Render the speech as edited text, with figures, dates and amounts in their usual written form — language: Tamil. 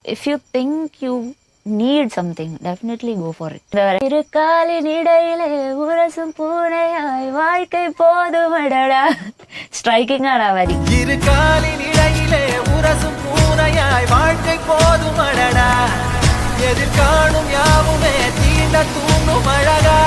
if you think you need something, definitely go for it. இரு காலின் இடையிலே உரசும் பூனையாய் வாழ்க்கை போதுமடடா. ஸ்ட்ரைக்கிங் ஆனா வரி. இரு காலின் இடையிலே உரசும் பூனையாய் வாழ்க்கை போதுமடடா. எதிர்காணும் யாவுமே தீண்ட தூண்டும் அழகா.